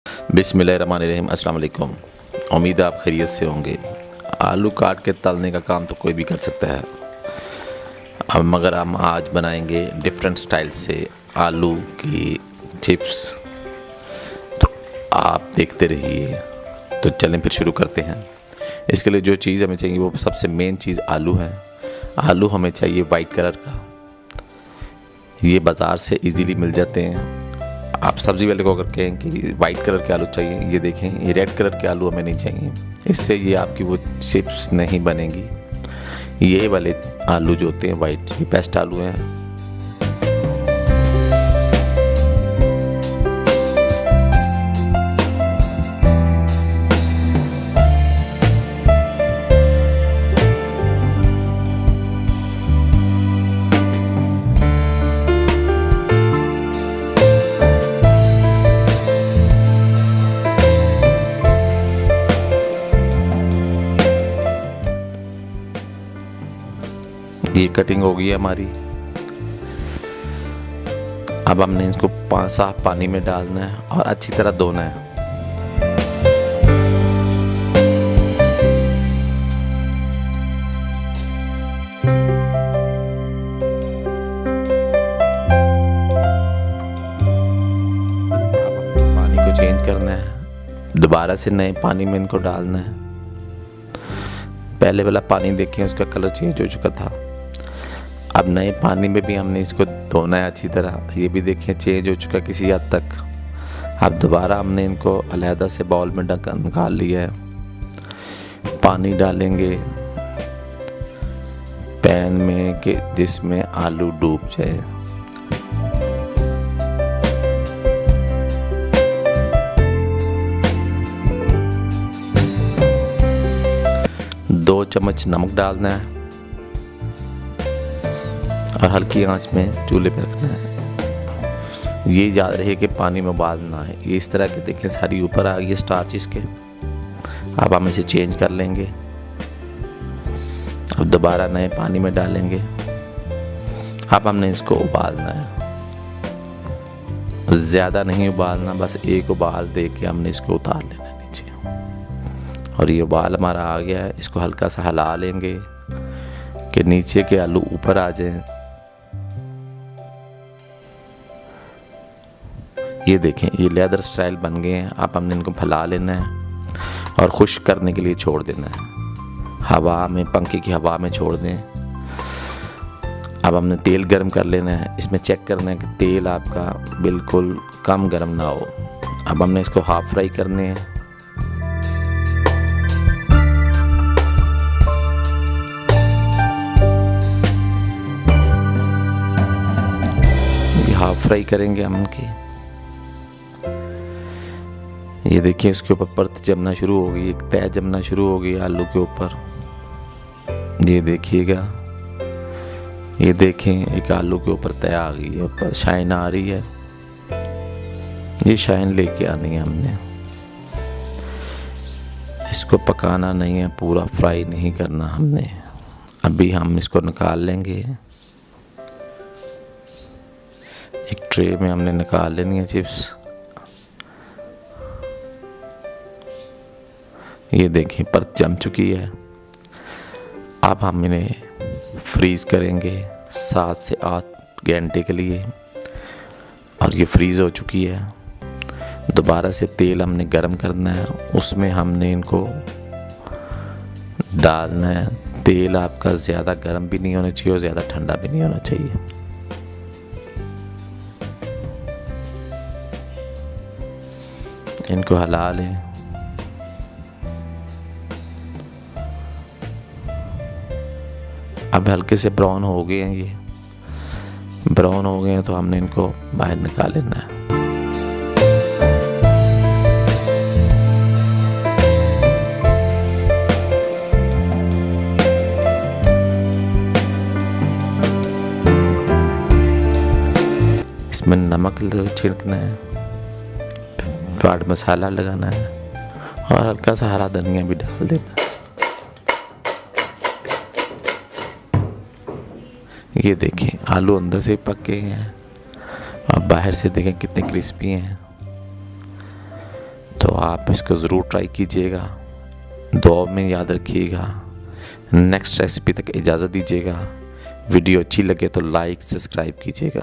बिस्मिल्लाहिर्रहमानिर्रहीम। अस्सलाम वालेकुम। उम्मीद है आप खैरियत से होंगे। आलू काट के तलने का काम तो कोई भी कर सकता है, अब मगर हम आज बनाएंगे डिफरेंट स्टाइल से आलू की चिप्स। तो आप देखते रहिए। तो चलें फिर शुरू करते हैं। इसके लिए जो चीज़ हमें चाहिए वो सबसे मेन चीज़ आलू है। आलू हमें चाहिए वाइट कलर का, ये बाज़ार से इजीली मिल जाते हैं। आप सब्ज़ी वाले को अगर कहें कि वाइट कलर के आलू चाहिए, ये देखें, ये रेड कलर के आलू हमें नहीं चाहिए, इससे ये आपकी वो चिप्स नहीं बनेगी। ये वाले आलू जो होते हैं वाइट, ये बेस्ट आलू हैं। ये कटिंग हो गई है हमारी। अब हमने इसको साफ पानी में डालना है और अच्छी तरह धोना है। पानी को चेंज करना है, दोबारा से नए पानी में इनको डालना है। पहले वाला पानी देखें, उसका कलर चेंज हो चुका था। अब नए पानी में भी हमने इसको धोना है अच्छी तरह। ये भी देखें चेंज हो चुका किसी हद तक। अब दोबारा हमने इनको अलहदा से बाउल में निकाल लिया है। पानी डालेंगे पैन में कि जिसमें आलू डूब जाए। दो चम्मच नमक डालना है और हल्की आंच में चूल्हे पर रखना है। ये याद रहे कि पानी में उबालना है। ये इस तरह के देखें सारी ऊपर आ गई स्टार्च इसके। अब हम इसे चेंज कर लेंगे। अब दोबारा नए पानी में डालेंगे। अब हमने इसको उबालना है, ज़्यादा नहीं उबालना, बस एक उबाल दे के हमने इसको उतार लेना है नीचे। और ये उबाल हमारा आ गया है। इसको हल्का सा हिला लेंगे कि नीचे के आलू ऊपर आ जाएं। ये देखें, ये लेदर स्टाइल बन गए हैं। अब हमने इनको फैला लेना है और खुश्क करने के लिए छोड़ देना है। हवा में, पंखे की हवा में छोड़ दें। अब हमने तेल गर्म कर लेना है। इसमें चेक करना है कि तेल आपका बिल्कुल कम गर्म ना हो। अब हमने इसको हाफ फ्राई करने हैं। ये हाफ फ्राई करेंगे हम इनकी। ये देखिए इसके ऊपर परत जमना शुरू हो गई, एक तह जमना शुरू हो गई आलू के ऊपर। ये देखिएगा, ये देखें एक आलू के ऊपर तह आ गई है, ऊपर शाइन आ रही है। ये शाइन लेके आनी है हमने। इसको पकाना नहीं है, पूरा फ्राई नहीं करना हमने। अभी हम इसको निकाल लेंगे। एक ट्रे में हमने निकाल लेनी है चिप्स। ये देखें परत जम चुकी है। अब हम इन्हें फ्रीज़ करेंगे 7 से 8 घंटे के लिए। और ये फ्रीज़ हो चुकी है। दोबारा से तेल हमने गरम करना है, उसमें हमने इनको डालना है। तेल आपका ज़्यादा गरम भी नहीं होना चाहिए और ज़्यादा ठंडा भी नहीं होना चाहिए। इनको हिला लें। अब हल्के से ब्राउन हो गए हैं। ये ब्राउन हो गए हैं तो हमने इनको बाहर निकाल लेना है। इसमें नमक छिड़कना है, चाट मसाला लगाना है और हल्का सा हरा धनिया भी डाल देना है। ये देखें आलू अंदर से पक गए हैं और बाहर से देखें कितने क्रिस्पी हैं। तो आप इसको ज़रूर ट्राई कीजिएगा, दुआ में याद रखिएगा। नेक्स्ट रेसिपी तक इजाज़त दीजिएगा। वीडियो अच्छी लगे तो लाइक सब्सक्राइब कीजिएगा।